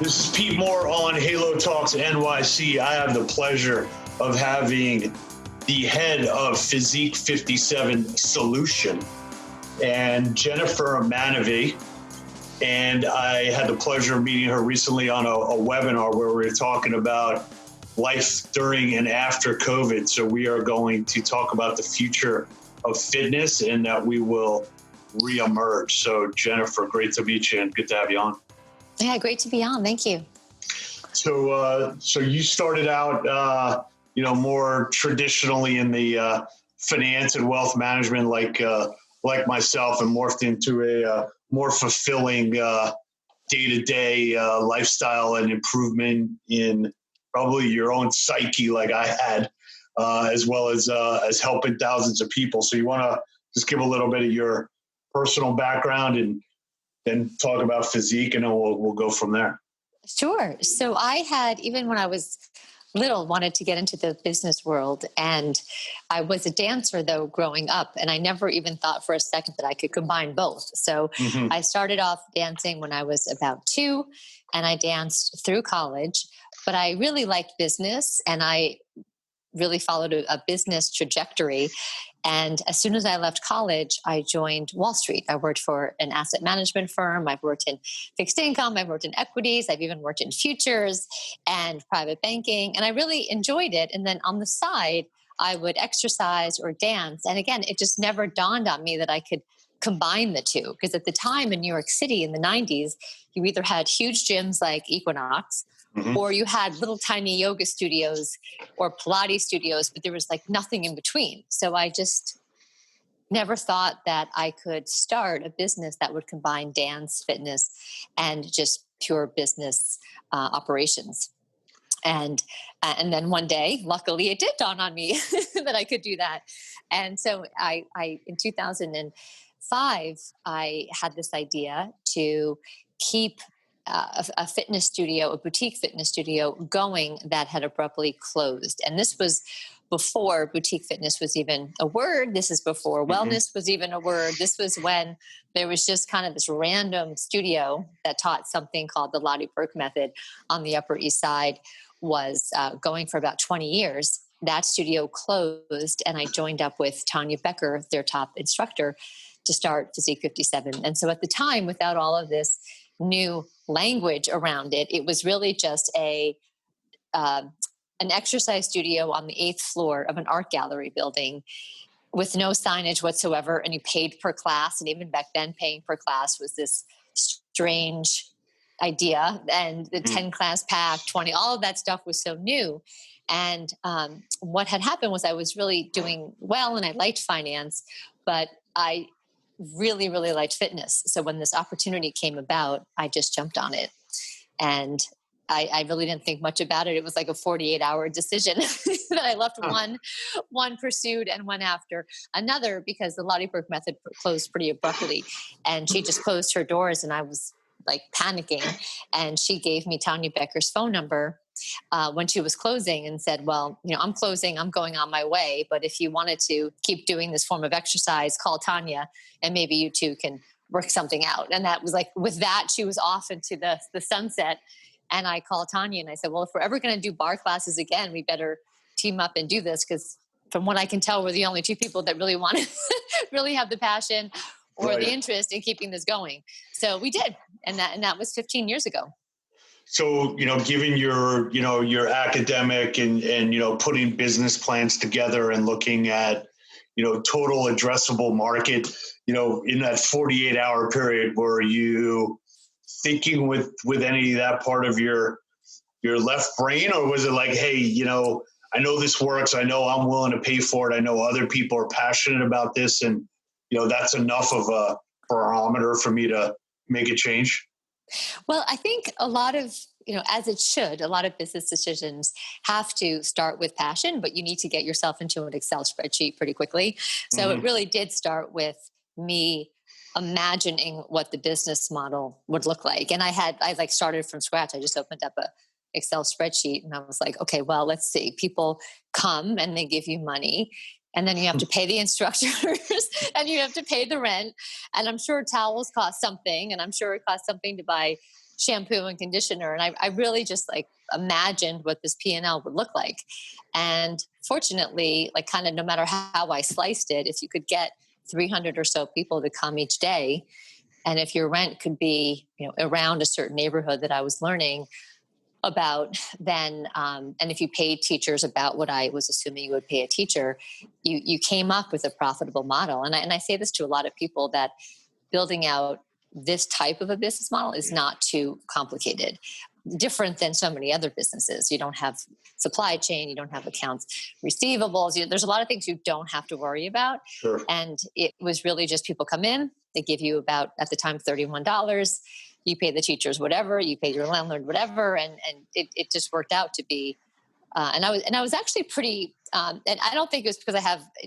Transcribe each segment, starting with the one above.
This is Pete Moore on Halo Talks NYC. I have the pleasure of having the head of Physique 57 Solution and Jennifer Maanavi. And I had the pleasure of meeting her recently on a webinar where we were talking about life during and after COVID. So we are going to talk about the future of fitness and that we will reemerge. So Jennifer, great to meet you and good to have you on. Yeah, great to be on. Thank you. So you started out, more traditionally in the finance and wealth management, like myself, and morphed into a more fulfilling day-to-day lifestyle and improvement in probably your own psyche, like I had, as well as helping thousands of people. So you want to just give a little bit of your personal background and then talk about Physique, and then we'll go from there. Sure. So I had, even when I was little, wanted to get into the business world. And I was a dancer, though, growing up. And I never even thought for a second that I could combine both. So I started off dancing when I was about 2, and I danced through college. But I really liked business, and I really followed a business trajectory. And as soon as I left college, I joined Wall Street. I worked for an asset management firm. I've worked in fixed income. I've worked in equities. I've even worked in futures and private banking. And I really enjoyed it. And then on the side, I would exercise or dance. And again, it just never dawned on me that I could combine the two. Because at the time in New York City in the 90s, you either had huge gyms like Equinox, or you had little tiny yoga studios or Pilates studios, but there was like nothing in between. So I just never thought that I could start a business that would combine dance, fitness, and just pure business operations. And then one day, luckily, it did dawn on me that I could do that. And so I in 2005, I had this idea to keep a fitness studio, a boutique fitness studio going that had abruptly closed. And this was before boutique fitness was even a word. This is before wellness was even a word. This was when there was just kind of this random studio that taught something called the Lottie Berk Method on the Upper East Side, was going for about 20 years. That studio closed, and I joined up with Tanya Becker, their top instructor, to start Physique 57. And so at the time, without all of this new language around it, it was really just an exercise studio on the 8th floor of an art gallery building with no signage whatsoever, and you paid per class. And even back then, paying per class was this strange idea. And the 10 class pack, 20, all of that stuff was so new. And what had happened was I was really doing well, and I liked finance, but I really, really liked fitness. So when this opportunity came about, I just jumped on it. And I really didn't think much about it. It was like a 48-hour decision that I left one pursued and went after another, because the Lottie Berk Method closed pretty abruptly. And she just closed her doors, and I was like panicking. And she gave me Tanya Becker's phone number when she was closing and said, well, I'm closing, I'm going on my way. But if you wanted to keep doing this form of exercise, call Tanya, and maybe you two can work something out. And that was like, with that, she was off into the sunset. And I called Tanya and I said, well, if we're ever going to do bar classes again, we better team up and do this. Because from what I can tell, we're the only two people that really want to really have the passion or the interest in keeping this going. So we did. And that was 15 years ago. So, given your academic and putting business plans together and looking at, total addressable market, in that 48-hour period, were you thinking with any of that part of your left brain, or was it like, hey, I know this works. I know I'm willing to pay for it. I know other people are passionate about this, and that's enough of a barometer for me to make a change? Well, I think a lot of, as it should, a lot of business decisions have to start with passion, but you need to get yourself into an Excel spreadsheet pretty quickly. So it really did start with me imagining what the business model would look like. And I started from scratch. I just opened up a Excel spreadsheet and I was like, okay, well, let's see. People come and they give you money, and then you have to pay the instructors and you have to pay the rent. And I'm sure towels cost something, and I'm sure it costs something to buy shampoo and conditioner. And I really just like imagined what this P&L would look like. And fortunately, like kind of no matter how I sliced it, if you could get 300 or so people to come each day, and if your rent could be, around a certain neighborhood that I was learning about, then, and if you paid teachers about what I was assuming you would pay a teacher, you came up with a profitable model. And I say this to a lot of people, that building out this type of a business model is not too complicated. Different than so many other businesses. You don't have supply chain, you don't have accounts receivables. There's a lot of things you don't have to worry about. Sure. And it was really just people come in, they give you about, at the time, $31. You pay the teachers whatever, you pay your landlord whatever, and it just worked out to be. And I was actually pretty. And I don't think it was because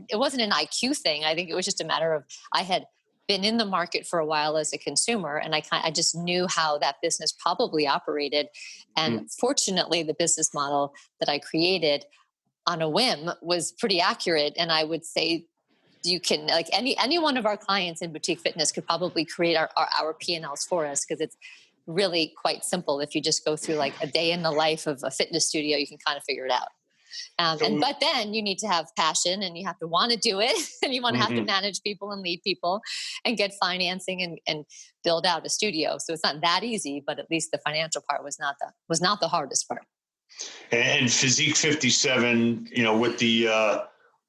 it wasn't an IQ thing. I think it was just a matter of I had been in the market for a while as a consumer, and I just knew how that business probably operated. And fortunately, the business model that I created on a whim was pretty accurate. And I would say you can, like any one of our clients in boutique fitness could probably create our P&Ls for us, because it's really quite simple. If you just go through like a day in the life of a fitness studio, you can kind of figure it out. But then you need to have passion, and you have to want to do it, and you want to have to manage people and lead people and get financing and build out a studio. So it's not that easy, but at least the financial part was not the hardest part. And Physique 57,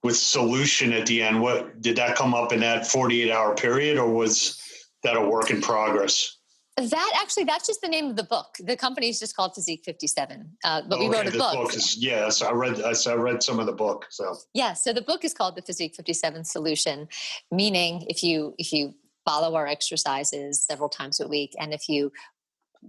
with solution at the end, what did that come up in that 48-hour period, or was that a work in progress? That's just the name of the book. The company is just called Physique 57. But we wrote a book. Yes, I read some of the book. So yeah, so the book is called the Physique 57 Solution, meaning if you follow our exercises several times a week, and if you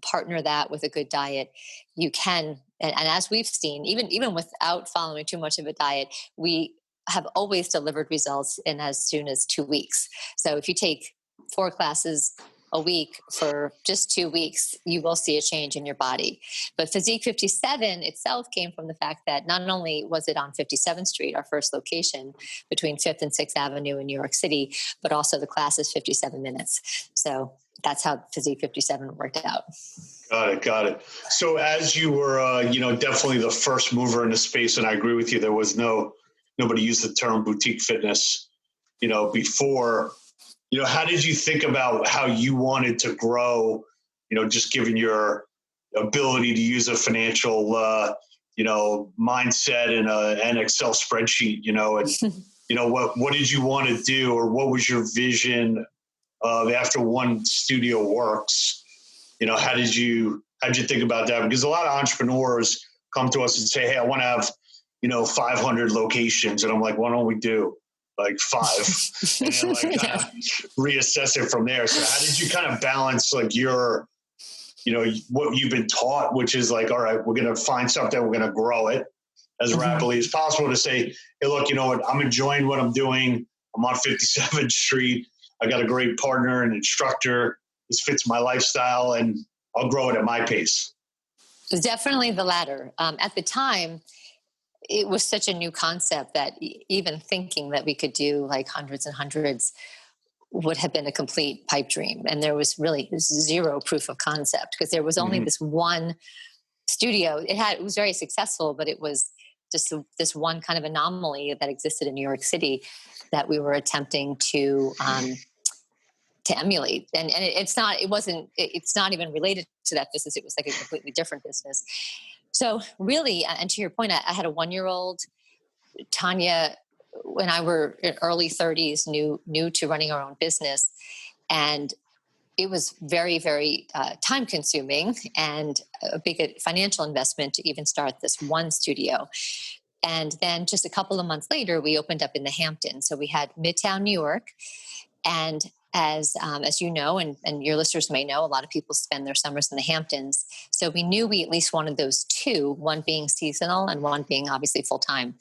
partner that with a good diet, you can. And as we've seen, even without following too much of a diet, we have always delivered results in as soon as 2 weeks. So if you take 4 classes a week for just 2 weeks, you will see a change in your body. But Physique 57 itself came from the fact that not only was it on 57th Street, our first location, between 5th and 6th Avenue in New York City, but also the class is 57 minutes. So that's how Physique 57 worked out. Got it. So as you were, definitely the first mover in the space, and I agree with you, there was nobody used the term boutique fitness, before. How did you think about how you wanted to grow, just given your ability to use a financial, mindset and an Excel spreadsheet, and, what did you want to do, or what was your vision of after one studio works? How did you think about that? Because a lot of entrepreneurs come to us and say, hey, I want to have, 500 locations. And I'm like, why don't we do like 5 and then like kind of reassess it from there? So how did you kind of balance like your, what you've been taught, which is like, all right, we're going to find something, we're going to grow it as rapidly as possible, to say, hey, look, you know what, I'm enjoying what I'm doing. I'm on 57th Street. I got a great partner, an instructor. This fits my lifestyle, and I'll grow it at my pace. Definitely the latter. At the time, it was such a new concept that even thinking that we could do like hundreds and hundreds would have been a complete pipe dream. And there was really zero proof of concept, because there was only this one studio. It was very successful, but it was just this one kind of anomaly that existed in New York City that we were attempting to emulate. And it's not even related to that business. It was like a completely different business. So really, and to your point, I had a 1-year-old. Tanya, when I were in early 30s, new to running our own business. And it was very, very time consuming and a big financial investment to even start this one studio. And then just a couple of months later, we opened up in the Hamptons. So we had Midtown New York. And as you know, and your listeners may know, a lot of people spend their summers in the Hamptons. So we knew we at least wanted those 2, one being seasonal and one being obviously full-time.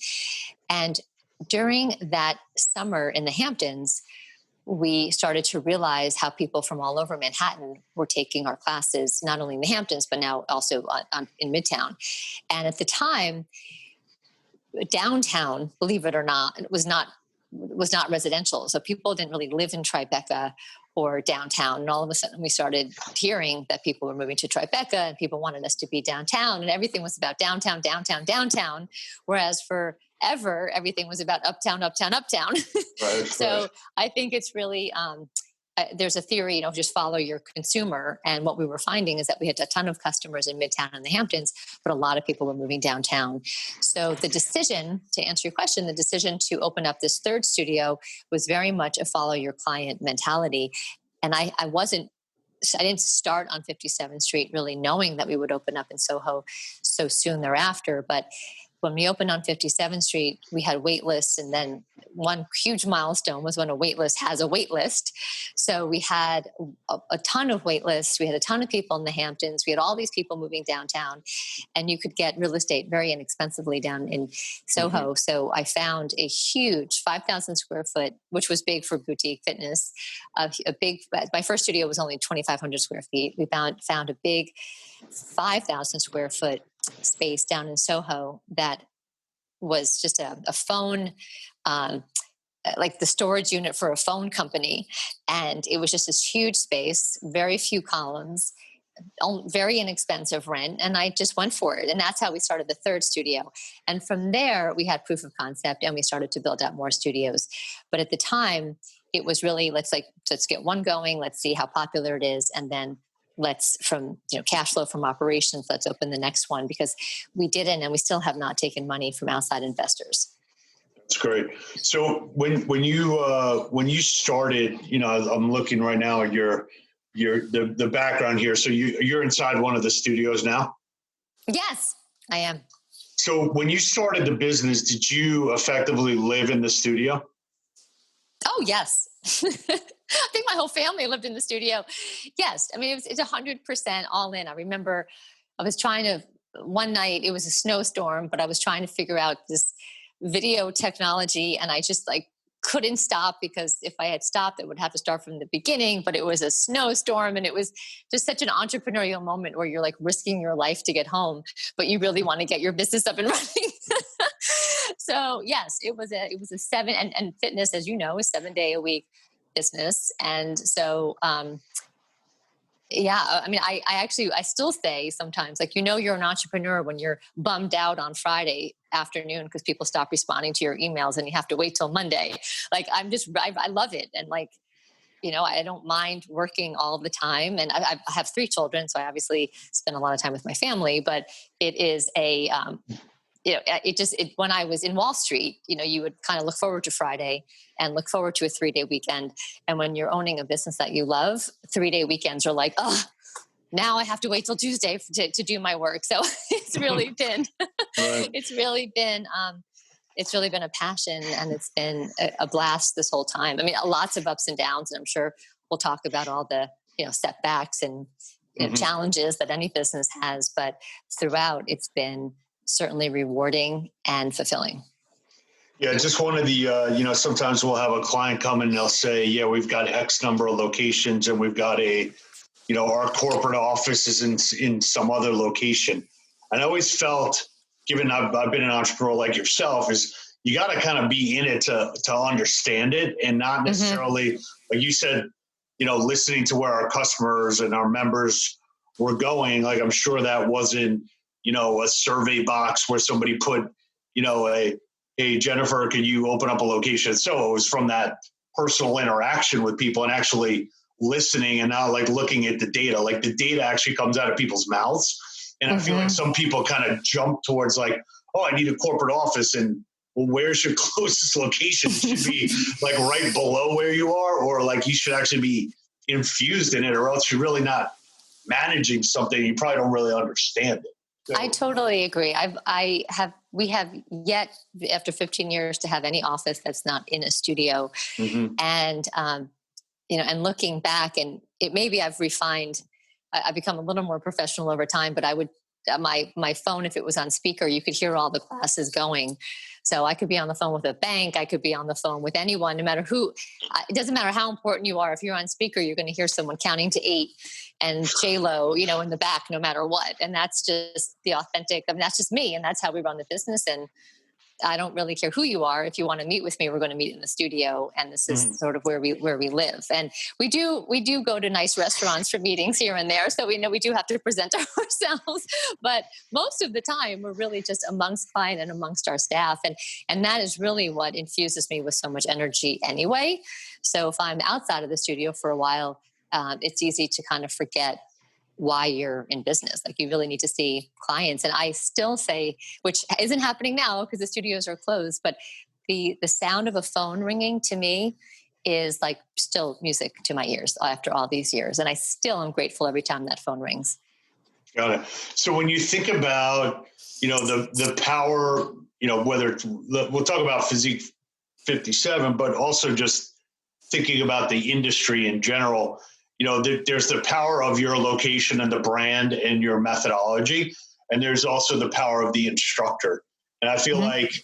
And during that summer in the Hamptons, we started to realize how people from all over Manhattan were taking our classes, not only in the Hamptons, but now also in Midtown. And at the time, downtown, believe it or not, was not residential. So people didn't really live in Tribeca or downtown. And all of a sudden we started hearing that people were moving to Tribeca and people wanted us to be downtown, and everything was about downtown, downtown, downtown. Whereas forever, everything was about uptown, uptown, uptown. Right, So right. I think it's really, there's a theory, just follow your consumer. And what we were finding is that we had a ton of customers in Midtown and the Hamptons, but a lot of people were moving downtown. So the decision, to answer your question, the decision to open up this third studio was very much a follow your client mentality. And I didn't start on 57th Street really knowing that we would open up in Soho so soon thereafter. But when we opened on 57th Street, we had wait lists. And then one huge milestone was when a wait list has a wait list. So we had a ton of wait lists. We had a ton of people in the Hamptons. We had all these people moving downtown, and you could get real estate very inexpensively down in Soho. Mm-hmm. So I found a huge 5,000 square foot, which was big for boutique fitness. My first studio was only 2,500 square feet. We found a big 5,000 square foot space down in Soho that was just a phone, like the storage unit for a phone company. And it was just this huge space, very few columns, very inexpensive rent. And I just went for it. And that's how we started the third studio. And from there, we had proof of concept and we started to build out more studios. But at the time, it was really, let's get one going. Let's see how popular it is. And then from cash flow from operations, let's open the next one, because we didn't, and we still have not taken money from outside investors. That's great. So when you started, I'm looking right now at the background here. So you're inside one of the studios now? Yes, I am. So when you started the business, did you effectively live in the studio? Oh, yes. I think my whole family lived in the studio. Yes. I mean, it's 100% all in. I remember one night it was a snowstorm, but I was trying to figure out this video technology, and I just couldn't stop, because if I had stopped, I would have to start from the beginning, but it was a snowstorm, and it was just such an entrepreneurial moment where you're risking your life to get home, but you really want to get your business up and running. So yes, it was a 7 and fitness, as you know, is 7-day-a-week business. And so, yeah, I mean, I still say sometimes, you're an entrepreneur when you're bummed out on Friday afternoon because people stop responding to your emails and you have to wait till Monday. I love it. And I don't mind working all the time. And I have 3 children, so I obviously spend a lot of time with my family, but it is when I was in Wall Street, you would kind of look forward to Friday and look forward to a 3-day weekend. And when you're owning a business that you love, 3-day weekends are now I have to wait till Tuesday to do my work. So it's really been, right. it's really been a passion, and it's been a blast this whole time. I mean, lots of ups and downs, and I'm sure we'll talk about all the, setbacks and challenges that any business has, but throughout it's been certainly rewarding and fulfilling. Yeah, just one of the, sometimes we'll have a client come in and they'll say, yeah, we've got X number of locations and we've got our corporate office is in some other location. And I always felt, given I've been an entrepreneur like yourself, is you got to kind of be in it to understand it, and not necessarily, like you said, listening to where our customers and our members were going. I'm sure that wasn't, a survey box where somebody put, hey, Jennifer, can you open up a location? So it was from that personal interaction with people and actually listening, and not looking at the data. The data actually comes out of people's mouths. And I feel like some people kind of jump towards I need a corporate office, and well, where's your closest location? It should be right below where you are, or you should actually be infused in it, or else you're really not managing something. You probably don't really understand it. I totally agree. We have yet, after 15 years, to have any office that's not in a studio. And, and looking back, and maybe I've refined, I've become a little more professional over time, but I would, my phone, if it was on speaker, you could hear all the classes going. So I could be on the phone with a bank. I could be on the phone with anyone, no matter who. It doesn't matter how important you are. If you're on speaker, you're going to hear someone counting to 8 and J-Lo, in the back, no matter what. And that's just the authentic. I mean, that's just me. And that's how we run the business. And I don't really care who you are. If you want to meet with me, we're going to meet in the studio. And this is sort of where we live. And we do go to nice restaurants for meetings here and there. So we know we do have to present ourselves, but most of the time we're really just amongst client and amongst our staff. And that is really what infuses me with so much energy anyway. So if I'm outside of the studio for a while, it's easy to kind of forget why you're in business. Like, you really need to see clients. And I still say, which isn't happening now because the studios are closed, but the sound of a phone ringing to me is like still music to my ears after all these years. And I still am grateful every time that phone rings. Got it. So when you think about, the power, whether it's, we'll talk about Physique 57, but also just thinking about the industry in general, there's the power of your location and the brand and your methodology. And there's also the power of the instructor. And I feel like,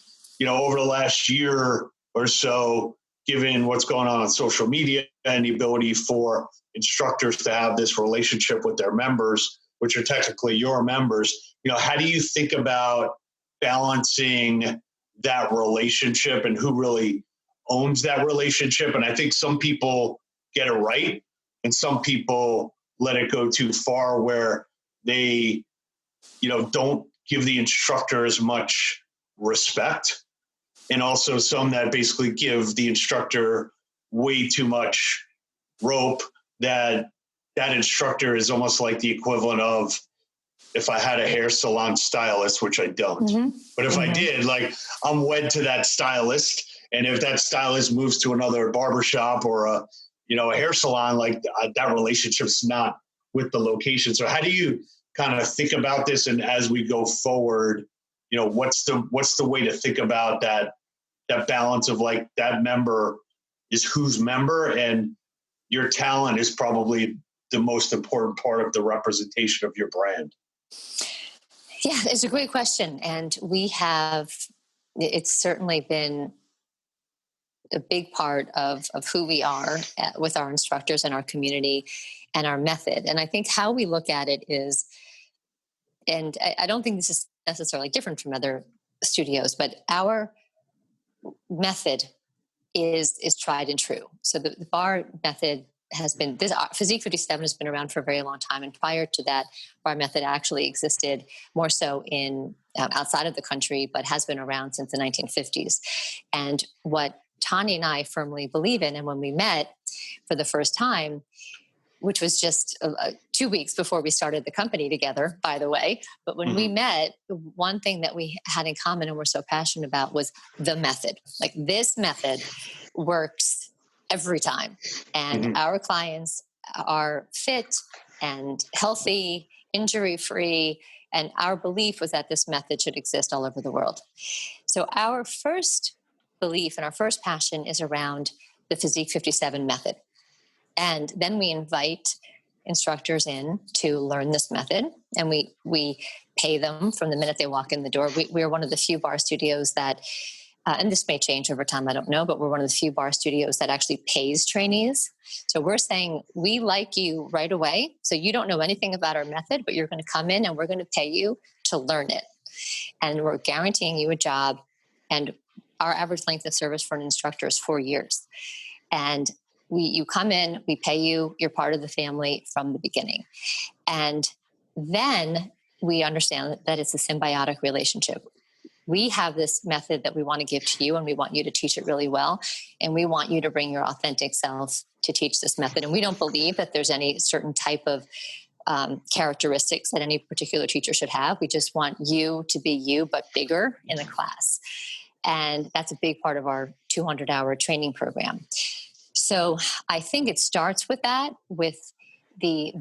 over the last year or so, given what's going on social media and the ability for instructors to have this relationship with their members, which are technically your members, how do you think about balancing that relationship and who really owns that relationship? And I think some people get it right, and some people let it go too far where they, don't give the instructor as much respect. And also some that basically give the instructor way too much rope, that instructor is almost like the equivalent of if I had a hair salon stylist, which I don't. But if I did, like, I'm wed to that stylist. And if that stylist moves to another barbershop or a hair salon, like, that relationship's not with the location. So how do you kind of think about this? And as we go forward, what's the way to think about that balance of, like, that member is whose member, and your talent is probably the most important part of the representation of your brand? Yeah, it's a great question. And it's certainly been a big part of who we are with our instructors and our community and our method. And I think how we look at it is, and I don't think this is necessarily different from other studios, but our method is tried and true. So the bar method has been, this Physique 57 has been around for a very long time. And prior to that, bar method actually existed more so in outside of the country, but has been around since the 1950s. And what Tanya and I firmly believe in, and when we met for the first time, which was just 2 weeks before we started the company together, by the way. But when we met, one thing that we had in common and we're so passionate about was the method. Like, this method works every time. And our clients are fit and healthy, injury-free. And our belief was that this method should exist all over the world. So our first belief and our first passion is around the Physique 57 method. And then we invite instructors in to learn this method, and we pay them from the minute they walk in the door. We are one of the few bar studios that, and this may change over time, I don't know, but we're one of the few bar studios that actually pays trainees. So we're saying, we like you right away. So you don't know anything about our method, but you're going to come in and we're going to pay you to learn it. And we're guaranteeing you a job. And our average length of service for an instructor is 4 years. And you come in, we pay you, you're part of the family from the beginning. And then we understand that it's a symbiotic relationship. We have this method that we want to give to you, and we want you to teach it really well. And we want you to bring your authentic self to teach this method. And we don't believe that there's any certain type of characteristics that any particular teacher should have. We just want you to be you, but bigger in the class. And that's a big part of our 200-hour training program. So I think it starts with that, with we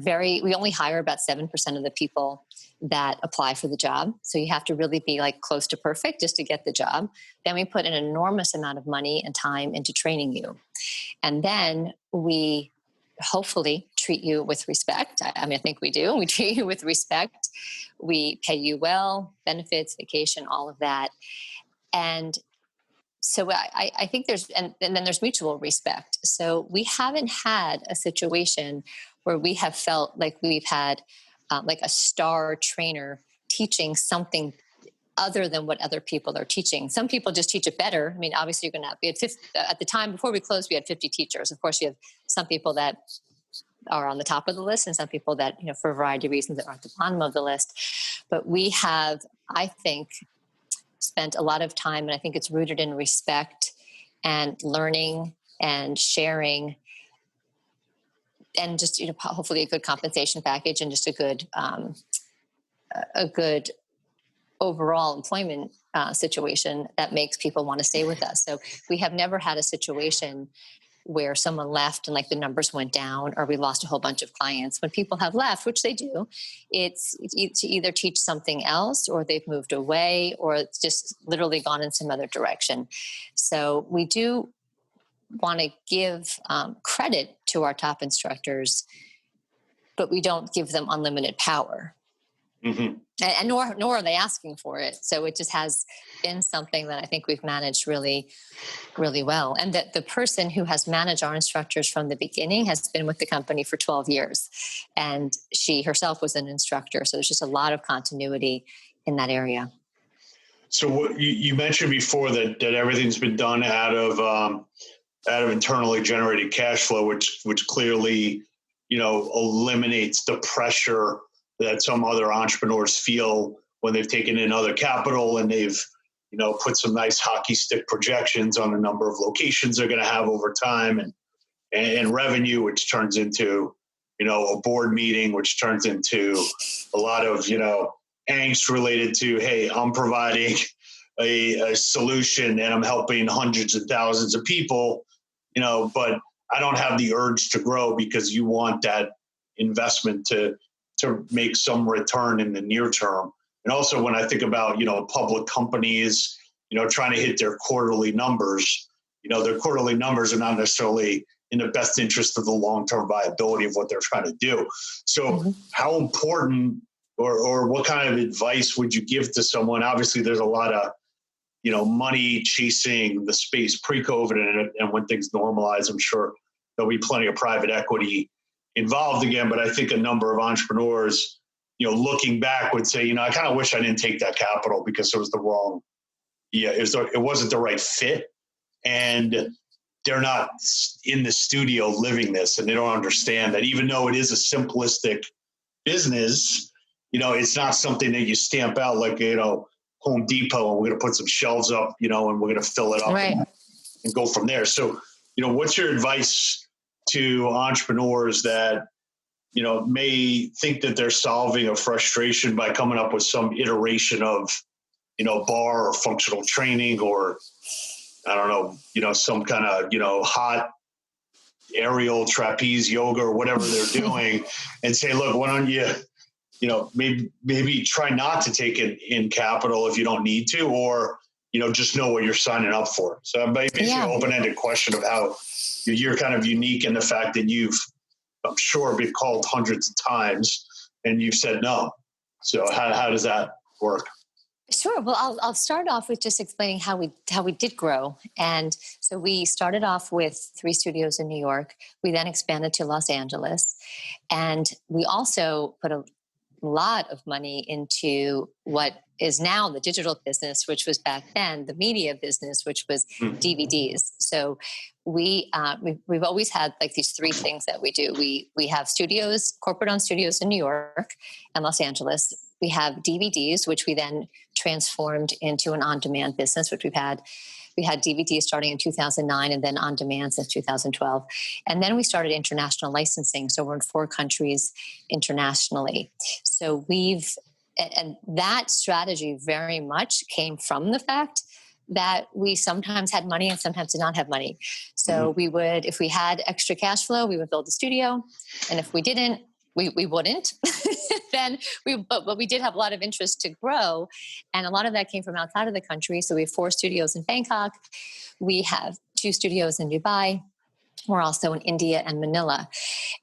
only hire about 7% of the people that apply for the job. So you have to really be like close to perfect just to get the job. Then we put an enormous amount of money and time into training you. And then we hopefully treat you with respect. I think we do. We treat you with respect. We pay you well, benefits, vacation, all of that. And so I think and then there's mutual respect. So we haven't had a situation where we have felt like we've had like a star trainer teaching something other than what other people are teaching. Some people just teach it better. I mean, obviously you're going to have, we had 50, at the time before we closed, we had 50 teachers. Of course, you have some people that are on the top of the list and some people that, for a variety of reasons that are at the bottom of the list. But we have, I think, spent a lot of time, and I think it's rooted in respect and learning and sharing and just, hopefully a good compensation package and just a good overall employment situation that makes people want to stay with us. So we have never had a situation where someone left and like the numbers went down or we lost a whole bunch of clients. When people have left, which they do, it's to either teach something else or they've moved away or it's just literally gone in some other direction. So we do want to give credit to our top instructors, but we don't give them unlimited power. Mm-hmm. And nor are they asking for it. So it just has been something that I think we've managed really, really well. And that the person who has managed our instructors from the beginning has been with the company for 12 years. And she herself was an instructor. So there's just a lot of continuity in that area. So what you mentioned before that everything's been done out of internally generated cash flow, which clearly, eliminates the pressure that some other entrepreneurs feel when they've taken in other capital and they've, put some nice hockey stick projections on the number of locations they're going to have over time and revenue, which turns into, a board meeting, which turns into a lot of, angst related to, hey, I'm providing a solution and I'm helping hundreds of thousands of people, but I don't have the urge to grow because you want that investment to make some return in the near term. And also when I think about, public companies, trying to hit their quarterly numbers, their quarterly numbers are not necessarily in the best interest of the long-term viability of what they're trying to do. So how important or what kind of advice would you give to someone? Obviously there's a lot of, money chasing the space pre-COVID and when things normalize, I'm sure there'll be plenty of private equity involved again. But I think a number of entrepreneurs, looking back would say, I kind of wish I didn't take that capital because it was the wrong, it wasn't the right fit. And they're not in the studio living this and they don't understand that even though it is a simplistic business, it's not something that you stamp out like, Home Depot and we're going to put some shelves up, and we're going to fill it up and go from there. So, what's your advice to entrepreneurs that, may think that they're solving a frustration by coming up with some iteration of, bar or functional training or, I don't know, some kind of, hot aerial trapeze yoga or whatever they're doing and say, look, why don't you, maybe try not to take it in capital if you don't need to, or, just know what you're signing up for. So basically an open-ended question of how you're kind of unique in the fact that you've, I'm sure, been called hundreds of times and you've said no. So how does that work? Sure. Well, I'll start off with just explaining how we did grow. And so we started off with 3 studios in New York. We then expanded to Los Angeles. And we also put a lot of money into what is now the digital business, which was back then the media business, which was DVDs. So we've always had like these 3 things that we do. We have studios, corporate-owned studios in New York and Los Angeles. We have DVDs, which we then transformed into an on-demand business, which we had DVDs starting in 2009 and then on demand since 2012. And then we started international licensing. So we're in 4 countries internationally. So and that strategy very much came from the fact that we sometimes had money and sometimes did not have money. So we would, if we had extra cash flow, we would build a studio. And if we didn't, we wouldn't. But we did have a lot of interest to grow. And a lot of that came from outside of the country. So we have 4 studios in Bangkok. We have 2 studios in Dubai. We're also in India and Manila.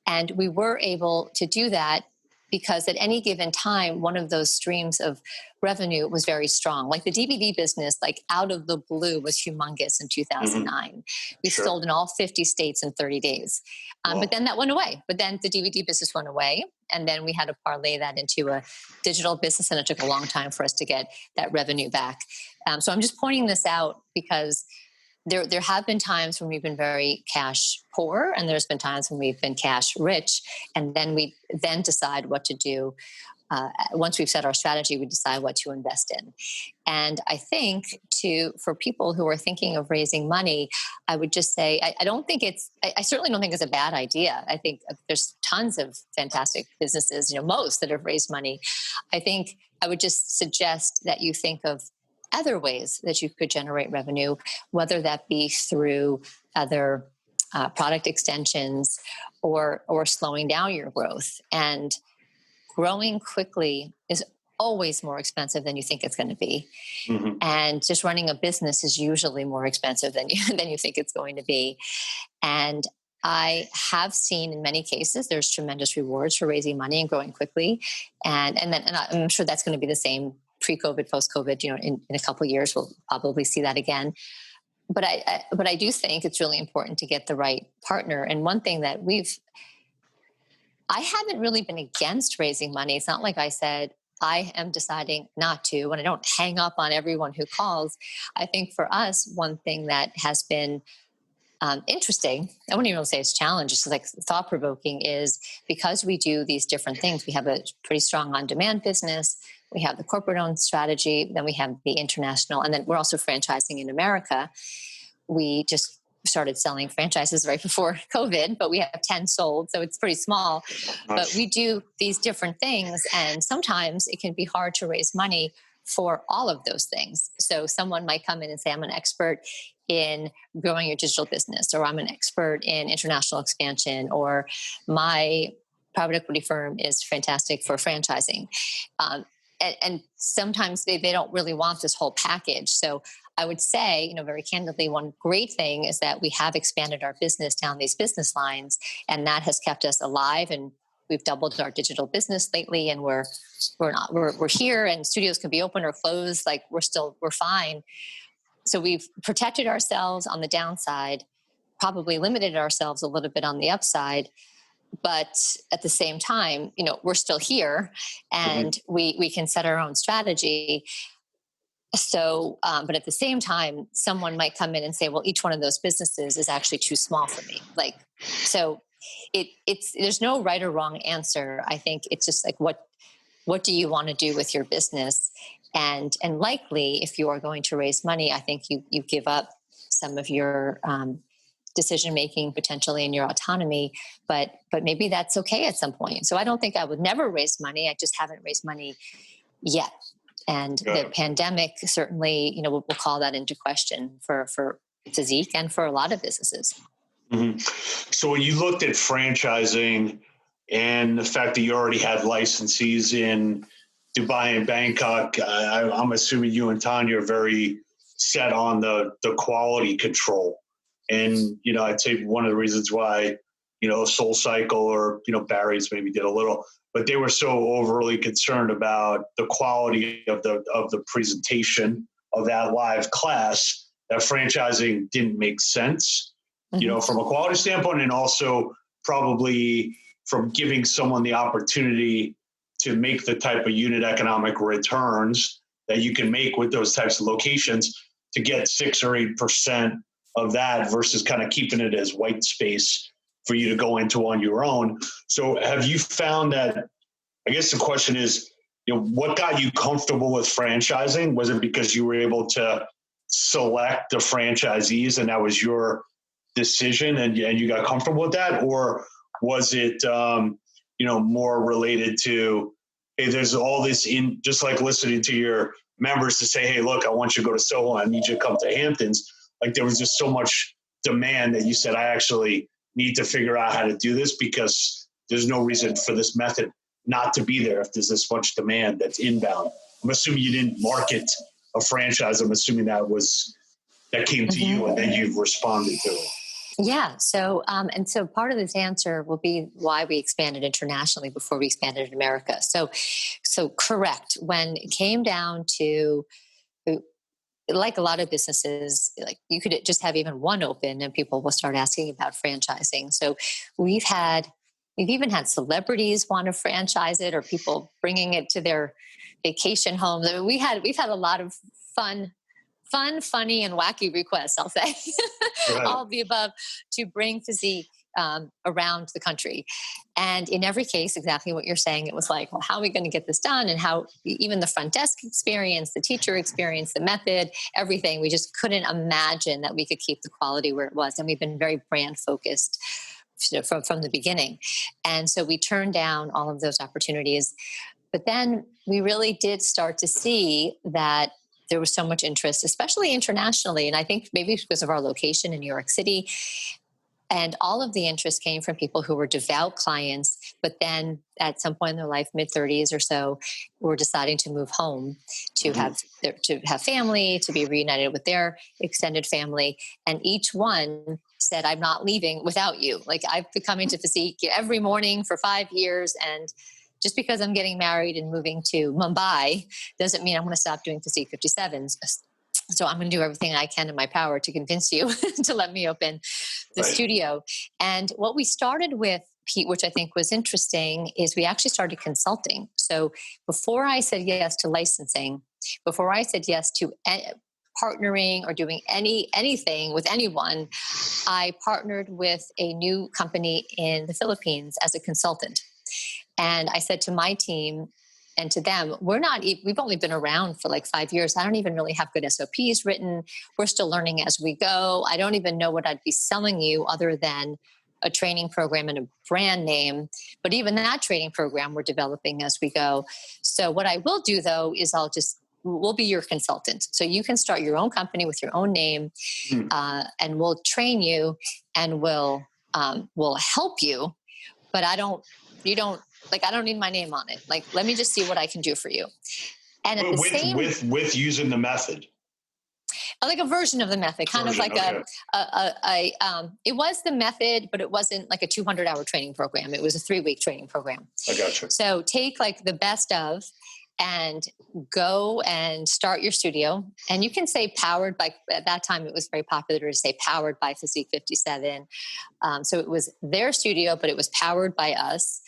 And we were able to do that because at any given time, one of those streams of revenue was very strong. Like the DVD business, like out of the blue, was humongous in 2009. We Sure. sold in all 50 states in 30 days. But then that went away. But then the DVD business went away. And then we had to parlay that into a digital business. And it took a long time for us to get that revenue back. So I'm just pointing this out because there have been times when we've been very cash poor, and there's been times when we've been cash rich, and then we then decide what to do. Once we've set our strategy, we decide what to invest in. And I think for people who are thinking of raising money, I would just say, I certainly don't think it's a bad idea. I think there's tons of fantastic businesses, most that have raised money. I think I would just suggest that you think of other ways that you could generate revenue, whether that be through other product extensions or slowing down your growth. And growing quickly is always more expensive than you think it's going to be. And just running a business is usually more expensive than you think it's going to be. And I have seen in many cases, there's tremendous rewards for raising money and growing quickly. And I'm sure that's going to be the same pre-COVID, post-COVID, in a couple of years, we'll probably see that again. But I do think it's really important to get the right partner. And one thing that I haven't really been against raising money. It's not like I said, I am deciding not to, and I don't hang up on everyone who calls. I think for us, one thing that has been interesting, I wouldn't even say it's challenge, it's like thought-provoking, is because we do these different things. We have a pretty strong on-demand business. We have the corporate-owned strategy. Then we have the international. And then we're also franchising in America. We just started selling franchises right before COVID, but we have 10 sold. So it's pretty small. But we do these different things. And sometimes it can be hard to raise money for all of those things. So someone might come in and say, I'm an expert in growing your digital business, or I'm an expert in international expansion, or my private equity firm is fantastic for franchising. And sometimes they don't really want this whole package. So I would say, very candidly, one great thing is that we have expanded our business down these business lines, and that has kept us alive. And we've doubled our digital business lately, and we're here, and studios can be open or closed. Like we're fine. So we've protected ourselves on the downside, probably limited ourselves a little bit on the upside. But at the same time, we're still here, and we can set our own strategy. So, but at the same time, someone might come in and say, well, each one of those businesses is actually too small for me. So there's no right or wrong answer. I think it's just like, what do you want to do with your business? And likely, if you are going to raise money, I think you give up some of your decision-making potentially in your autonomy, but maybe that's okay at some point. So I don't think I would never raise money. I just haven't raised money yet. And the pandemic certainly, we'll call that into question for Physique and for a lot of businesses. So when you looked at franchising and the fact that you already had licensees in Dubai and Bangkok, I'm assuming you and Tanya are very set on the quality control. And, I'd say one of the reasons why, Soul Cycle or, Barry's maybe did a little, but they were so overly concerned about the quality of the presentation of that live class that franchising didn't make sense, from a quality standpoint, and also probably from giving someone the opportunity to make the type of unit economic returns that you can make with those types of locations to get 6 or 8% of that versus kind of keeping it as white space for you to go into on your own. So have you found that, I guess the question is, what got you comfortable with franchising? Was it because you were able to select the franchisees and that was your decision and you got comfortable with that? Or was it, more related to, hey, there's all this just like listening to your members to say, hey, look, I want you to go to Soho. I need you to come to Hamptons. Like there was just so much demand that you said, I actually need to figure out how to do this because there's no reason for this method not to be there if there's this much demand that's inbound. I'm assuming you didn't market a franchise. I'm assuming that came to you and then you've responded to it. Yeah. So part of this answer will be why we expanded internationally before we expanded in America. So correct. When it came down to, like a lot of businesses, like you could just have even one open and people will start asking about franchising. So we've had, we've even had celebrities want to franchise it, or people bringing it to their vacation homes. I mean, we've had a lot of funny, and wacky requests, I'll say, Right. all of the above, to bring Physique around the country. And in every case, exactly what you're saying, it was like, well, how are we going to get this done? And how even the front desk experience, the teacher experience, the method, everything, we just couldn't imagine that we could keep the quality where it was. And we've been very brand focused from the beginning. And so we turned down all of those opportunities. But then we really did start to see that there was so much interest, especially internationally. And I think maybe because of our location in New York City. And all of the interest came from people who were devout clients, but then at some point in their life, mid-30s or so, were deciding to move home to have family, to be reunited with their extended family. And each one said, I'm not leaving without you. Like, I've been coming to Physique every morning for 5 years, and just because I'm getting married and moving to Mumbai doesn't mean I'm going to stop doing Physique 57s. So I'm going to do everything I can in my power to convince you to let me open the studio. And what we started with, Pete, which I think was interesting, is we actually started consulting. So before I said yes to licensing, before I said yes to partnering or doing anything with anyone, I partnered with a new company in the Philippines as a consultant. And I said to my team and to them, we've only been around for like 5 years. I don't even really have good SOPs written. We're still learning as we go. I don't even know what I'd be selling you other than a training program and a brand name. But even that training program we're developing as we go. So what I will do, though, is we'll be your consultant. So you can start your own company with your own name, and we'll train you and we'll help you. But I don't need my name on it. Like, let me just see what I can do for you. And at the with using the method, like a version of the method, kind of like it was the method, but it wasn't like a 200-hour training program. It was a 3-week training program. I gotcha. So take like the best of and go and start your studio. And you can say powered by, at that time, it was very popular to say powered by Physique 57. So it was their studio, but it was powered by us.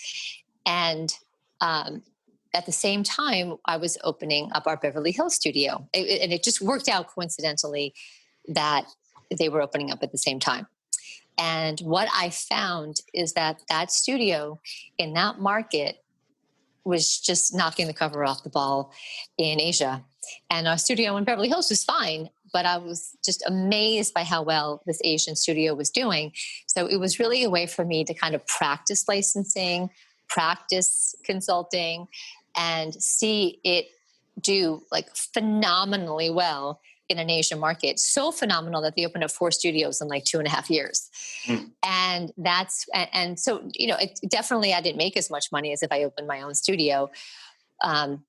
And at the same time, I was opening up our Beverly Hills studio. And it just worked out coincidentally that they were opening up at the same time. And what I found is that studio in that market was just knocking the cover off the ball in Asia. And our studio in Beverly Hills was fine, but I was just amazed by how well this Asian studio was doing. So it was really a way for me to kind of practice licensing, practice consulting, and see it do like phenomenally well in an Asian market. So phenomenal that they opened up 4 studios in like 2.5 years. And so, it definitely, I didn't make as much money as if I opened my own studio. And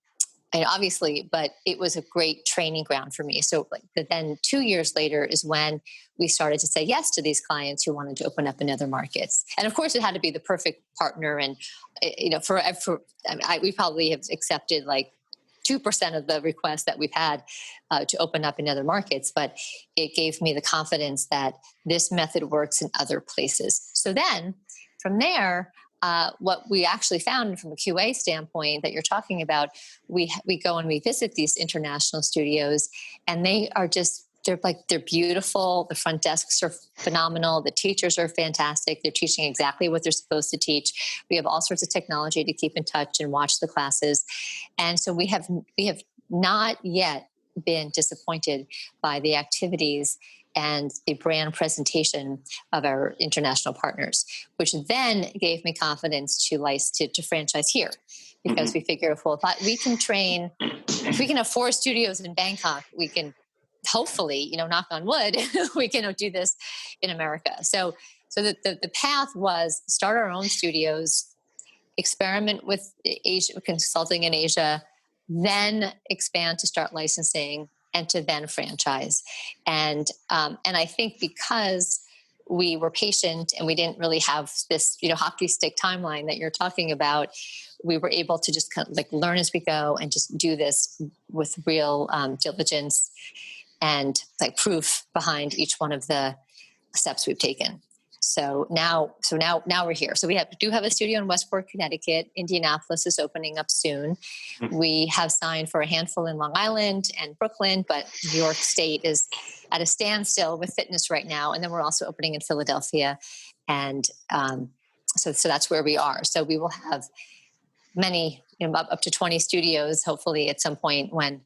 obviously, but it was a great training ground for me. So then 2 years later is when we started to say yes to these clients who wanted to open up in other markets. And of course it had to be the perfect partner. And, we probably have accepted like 2% of the requests that we've had to open up in other markets, but it gave me the confidence that this method works in other places. So then from there, what we actually found from a QA standpoint that you're talking about, we go and we visit these international studios, and they're beautiful. The front desks are phenomenal. The teachers are fantastic. They're teaching exactly what they're supposed to teach. We have all sorts of technology to keep in touch and watch the classes. And so we have not yet been disappointed by the activities and the brand presentation of our international partners, which then gave me confidence to franchise here, because we figure, if we can have 4 studios in Bangkok, we can hopefully, knock on wood, we can do this in America. So the path was start our own studios, experiment with Asia, consulting in Asia, then expand to start licensing, and to then franchise. And I think because we were patient and we didn't really have this, hockey stick timeline that you're talking about. We were able to just kind of like learn as we go and just do this with real diligence and like proof behind each one of the steps we've taken. So now we're here. So we do have a studio in Westport, Connecticut. Indianapolis is opening up soon. We have signed for a handful in Long Island and Brooklyn, but New York State is at a standstill with fitness right now. And then we're also opening in Philadelphia. And so that's where we are. So we will have many, up to 20 studios, hopefully at some point when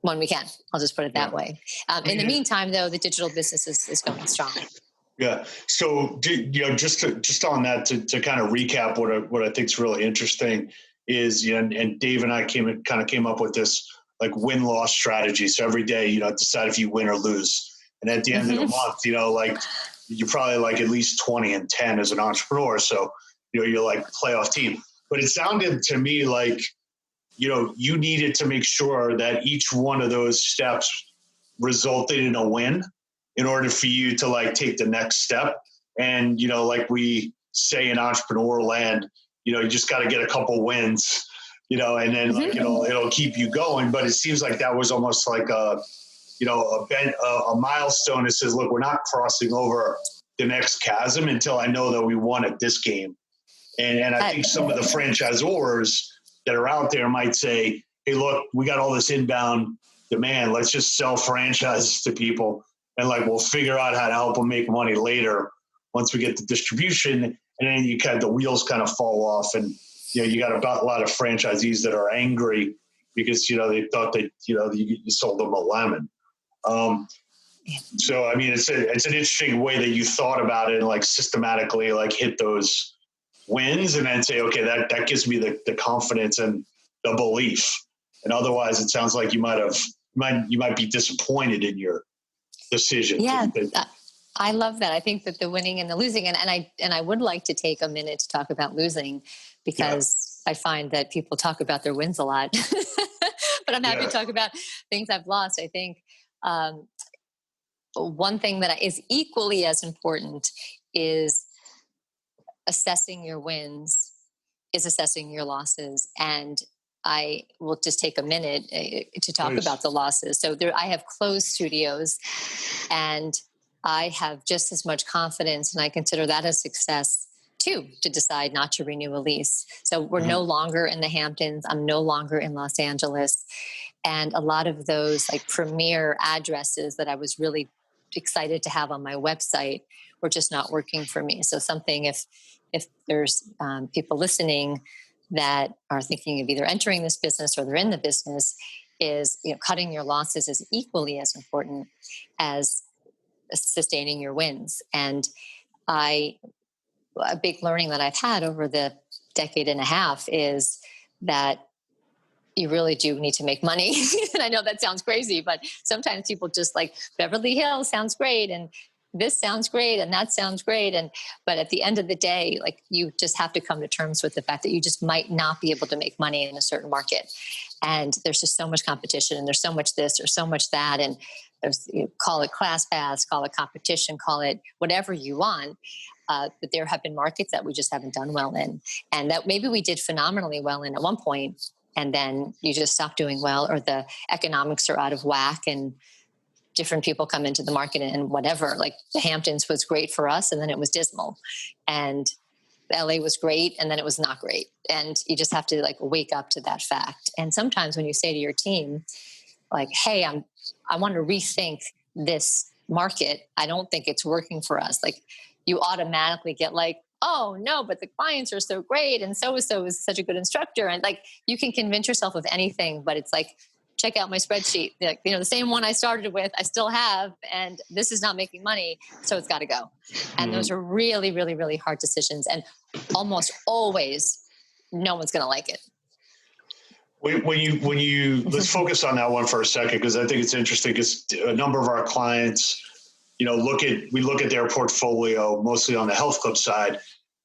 we can. I'll just put it that way. In the meantime, though, the digital business is going strong. Yeah. So, just on that, to kind of recap what I think is really interesting is, and Dave and I came up with this like win-loss strategy. So every day, decide if you win or lose. And at the end of the month, like you're probably like at least 20-10 as an entrepreneur. So, you're like playoff team. But it sounded to me like, you needed to make sure that each one of those steps resulted in a win in order for you to like take the next step. And, like we say in entrepreneur land, you just got to get a couple wins, and then like, it'll keep you going. But it seems like that was almost like a milestone that says, look, we're not crossing over the next chasm until I know that we won at this game. And I think some of the franchisors that are out there might say, hey, look, we got all this inbound demand. Let's just sell franchises to people. And like, we'll figure out how to help them make money later once we get the distribution. And then the wheels kind of fall off. And, you got a lot of franchisees that are angry because, they thought that, you sold them a lemon. So, I mean, it's an interesting way that you thought about it and like systematically like hit those wins and then say, okay, that gives me the confidence and the belief. And otherwise it sounds like you might be disappointed in your decision. Yeah. I love that. I think that the winning and the losing, and I would like to take a minute to talk about losing because I find that people talk about their wins a lot, but I'm happy to talk about things I've lost. I think one thing that is equally as important is assessing your wins, is assessing your losses. And I will just take a minute to talk about the losses. So I have closed studios and I have just as much confidence, and I consider that a success too, to decide not to renew a lease. So we're no longer in the Hamptons. I'm no longer in Los Angeles. And a lot of those like premier addresses that I was really excited to have on my website were just not working for me. So something, if there's people listening that are thinking of either entering this business or they're in the business, is cutting your losses is equally as important as sustaining your wins. And a big learning that I've had over the decade and a half is that you really do need to make money. And I know that sounds crazy, but sometimes people just like Beverly Hills sounds great and this sounds great and that sounds great. But at the end of the day, like you just have to come to terms with the fact that you just might not be able to make money in a certain market. And there's just so much competition and there's so much this or so much that. And there's, call it class pass, call it competition, call it whatever you want. But there have been markets that we just haven't done well in, and that maybe we did phenomenally well in at one point, and then you just stop doing well, or the economics are out of whack and different people come into the market and whatever. Like the Hamptons was great for us, and then it was dismal, and LA was great, and then it was not great. And you just have to like wake up to that fact. And sometimes when you say to your team, like, hey, I want to rethink this market. I don't think it's working for us. Like you automatically get like, oh no, but the clients are so great. And so-and-so is such a good instructor. And like, you can convince yourself of anything, but it's like, check out my spreadsheet. Like, the same one I started with, I still have, and this is not making money. So it's got to go. And those are really, really, really hard decisions. And almost always no one's going to like it. When you let's focus on that one for a second, because I think it's interesting because a number of our clients, we look at their portfolio mostly on the health club side.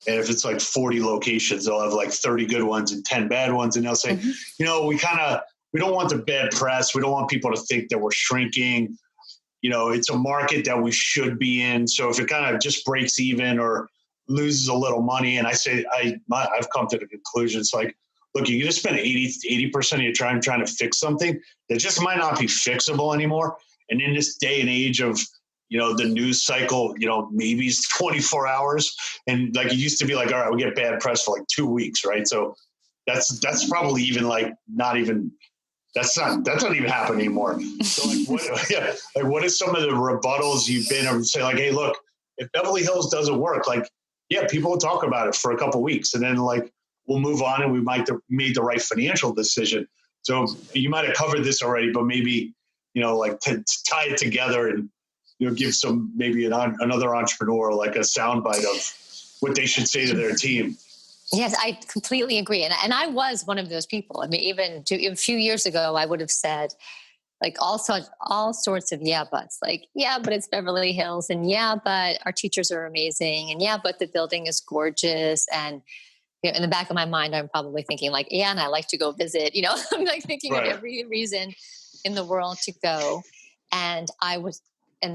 And if it's like 40 locations, they'll have like 30 good ones and 10 bad ones. And they'll say, we don't want the bad press. We don't want people to think that we're shrinking. it's a market that we should be in. So if it kind of just breaks even or loses a little money, and I've come to the conclusion, it's like, look, you're going to spend 80% of your time trying to fix something that just might not be fixable anymore. And in this day and age of, the news cycle, maybe it's 24 hours. And like, it used to be like, all right, we get bad press for like 2 weeks. Right. So that's probably even like, that's not even happening anymore. So what are some of the rebuttals you've been able to say, like, hey, look, if Beverly Hills doesn't work, like, yeah, people will talk about it for a couple of weeks, and then like we'll move on, and we might have made the right financial decision. So you might have covered this already, but maybe, like to tie it together and, give some, maybe another entrepreneur like a soundbite of what they should say to their team. Yes, I completely agree. And I was one of those people. I mean, even a few years ago, I would have said like all sorts of yeah buts, like, yeah, but it's Beverly Hills, and yeah, but our teachers are amazing, and yeah, but the building is gorgeous. And in the back of my mind, I'm probably thinking like, yeah, and I like to go visit, I'm like thinking of every reason in the world to go. And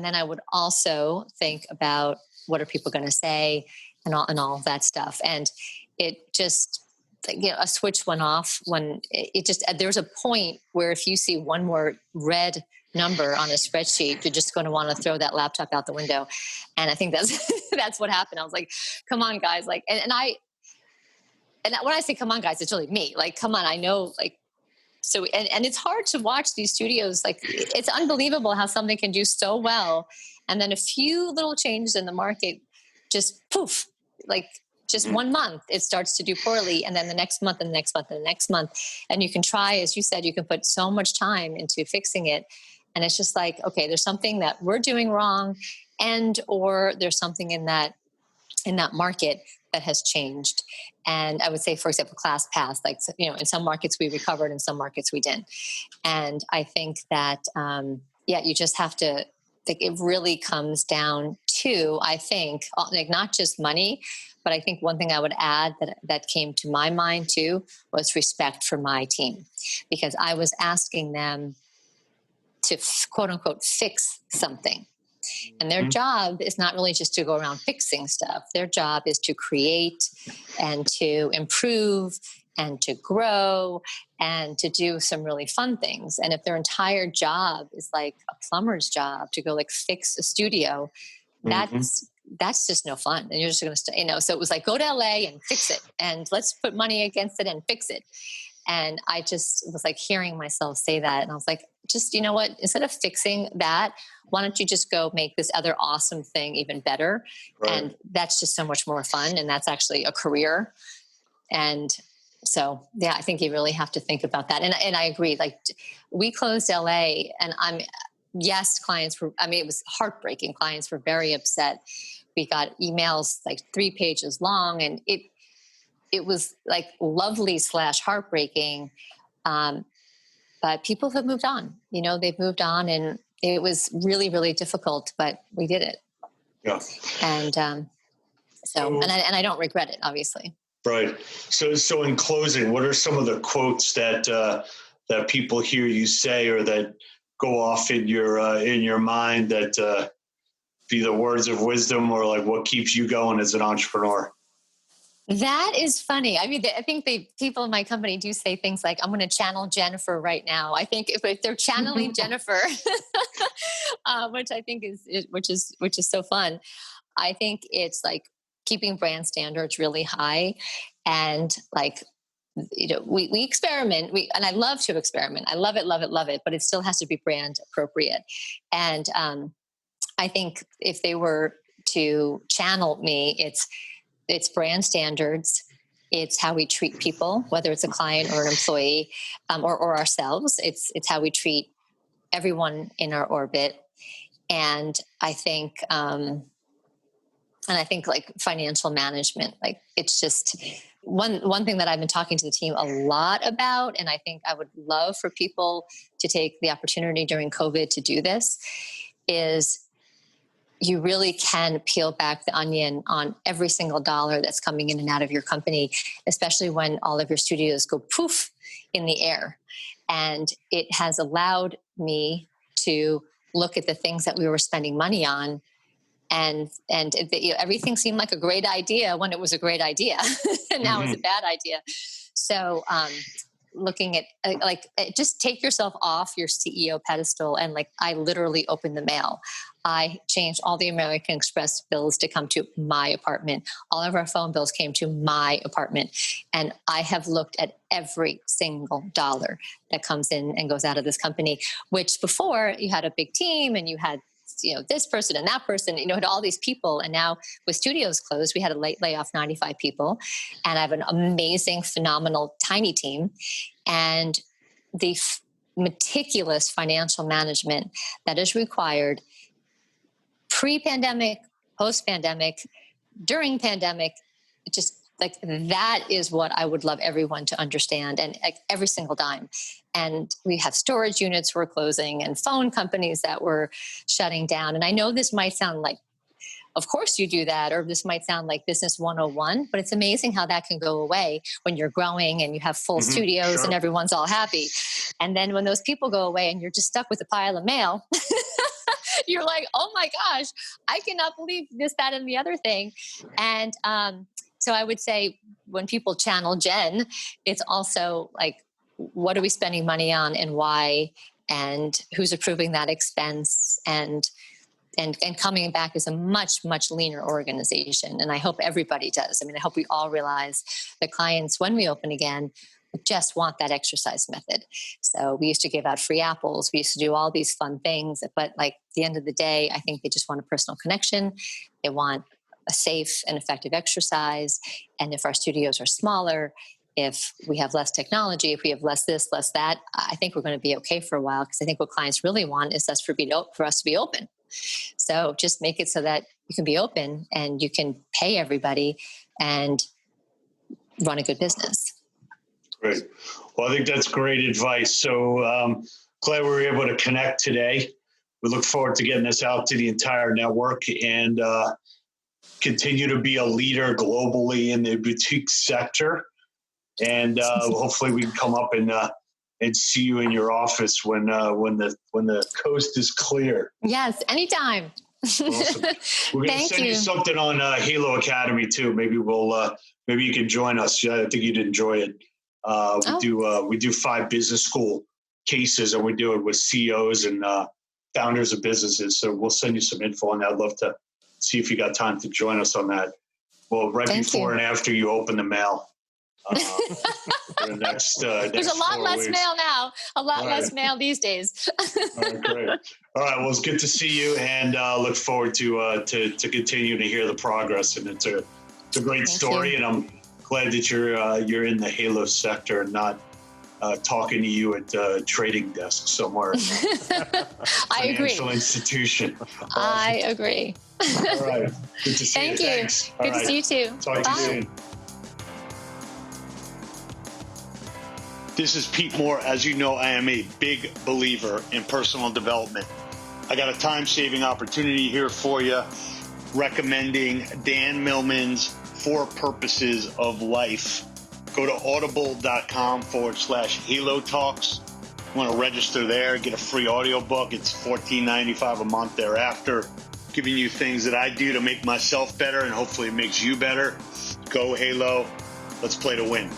then I would also think about what are people going to say and all of that stuff. And it just, a switch went off when it just, there's a point where if you see one more red number on a spreadsheet, you're just going to want to throw that laptop out the window. And I think that's what happened. I was like, come on, guys. Like, and when I say, come on, guys, it's really me. Like, come on, I know, like, so, and it's hard to watch these studios. Like, it's unbelievable how something can do so well. And then a few little changes in the market, just poof, like just 1 month, it starts to do poorly. And then the next month and the next month and the next month. And you can try, as you said, you can put so much time into fixing it. And it's just like, okay, there's something that we're doing wrong, or there's something in that market that has changed. And I would say, for example, ClassPass, like, in some markets we recovered, in some markets we didn't. And I think that, you just have to, like, it really comes down to, I think, like, not just money, but I think one thing I would add that came to my mind too was respect for my team, because I was asking them to quote unquote fix something. And their job is not really just to go around fixing stuff. Their job is to create and to improve and to grow and to do some really fun things. And if their entire job is like a plumber's job to go like fix a studio, that's just no fun. And you're just going to stay, so it was like, go to LA and fix it, and let's put money against it and fix it. And I just was like hearing myself say that. And I was like, just, you know what, instead of fixing that, why don't you just go make this other awesome thing even better? Right. And that's just so much more fun. And that's actually a career. And so, yeah, I think you really have to think about that. And I agree. Like, we closed LA, and clients were, it was heartbreaking. Clients were very upset. We got emails like 3 pages long, and it was like lovely / heartbreaking. But people have moved on, they've moved on, and it was really, really difficult, but we did it. Yeah. And and I don't regret it, obviously. Right. So in closing, what are some of the quotes that people hear you say, or that go off in your mind, that be the words of wisdom, or like what keeps you going as an entrepreneur? That is funny. I think people in my company do say things like, I'm going to channel Jennifer right now. I think if they're channeling Jennifer, which I think which is so fun. I think it's like keeping brand standards really high, and like, we experiment, and I love to experiment. I love it, but it still has to be brand appropriate. And I think if they were to channel me, it's brand standards. It's how we treat people, whether it's a client or an employee, or ourselves. It's how we treat everyone in our orbit. And I think, like financial management, like, it's just one thing that I've been talking to the team a lot about. And I think I would love for people to take the opportunity during COVID to do this, is you really can peel back the onion on every single dollar that's coming in and out of your company, especially when all of your studios go poof in the air. And it has allowed me to look at the things that we were spending money on, and everything seemed like a great idea when it was a great idea, and now it's a bad idea. So looking at just take yourself off your CEO pedestal, and I literally opened the mail. I changed all the American Express bills to come to my apartment. All of our phone bills came to my apartment. And I have looked at every single dollar that comes in and goes out of this company, which before you had a big team and you had this person and that person, had all these people. And now with studios closed, we had a late layoff 95 people. And I have an amazing, phenomenal, tiny team. And the meticulous financial management that is required pre-pandemic, post-pandemic, during pandemic, just that is what I would love everyone to understand, and every single dime. And we have storage units were closing and phone companies that were shutting down. And I know this might sound like, of course you do that, or this might sound like business 101, but it's amazing how that can go away when you're growing and you have full studios and everyone's all happy. And then when those people go away and you're just stuck with a pile of mail, you're like, oh my gosh, I cannot believe this, that, and the other thing. And so I would say when people channel Jen, it's also what are we spending money on and why, and who's approving that expense, and coming back as a much, much leaner organization. And I hope everybody does. I hope we all realize that clients, when we open again, just want that exercise method. So we used to give out free apples. We used to do all these fun things. But at the end of the day, I think they just want a personal connection. They want a safe and effective exercise. And if our studios are smaller, if we have less technology, if we have less this, less that, I think we're going to be okay for a while, because I think what clients really want is for us to be open. So just make it so that you can be open and you can pay everybody and run a good business. Great. Well, I think that's great advice. So glad we were able to connect today. We look forward to getting this out to the entire network and continue to be a leader globally in the boutique sector. And hopefully we can come up and see you in your office when the coast is clear. Yes, anytime. Awesome. We're going to send you something on Halo Academy too. Maybe maybe you can join us. I think you'd enjoy it. We do 5 business school cases, and we do it with CEOs and founders of businesses. So we'll send you some info on that. I'd love to see if you got time to join us on that. Well, before and after you open the mail. For the next There's a lot less weeks. Mail now. A lot less mail these days. All right, great. All right. Well, it's good to see you, and look forward to continue to hear the progress. And it's a great story, and I'm glad that you're in the Halo sector and not talking to you at a trading desk somewhere. I agree. Financial institution. I agree. All right. Good to see you. Thank you. Thanks. Good to see you too. Talk to you soon. This is Pete Moore. As you know, I am a big believer in personal development. I got a time-saving opportunity here for you, recommending Dan Millman's 4 Purposes of Life. Go to audible.com/Halo Talks. You want to register there, get a free audiobook. It's $14.95 a month thereafter, giving you things that I do to make myself better, and hopefully it makes you better. Go Halo. Let's play to win.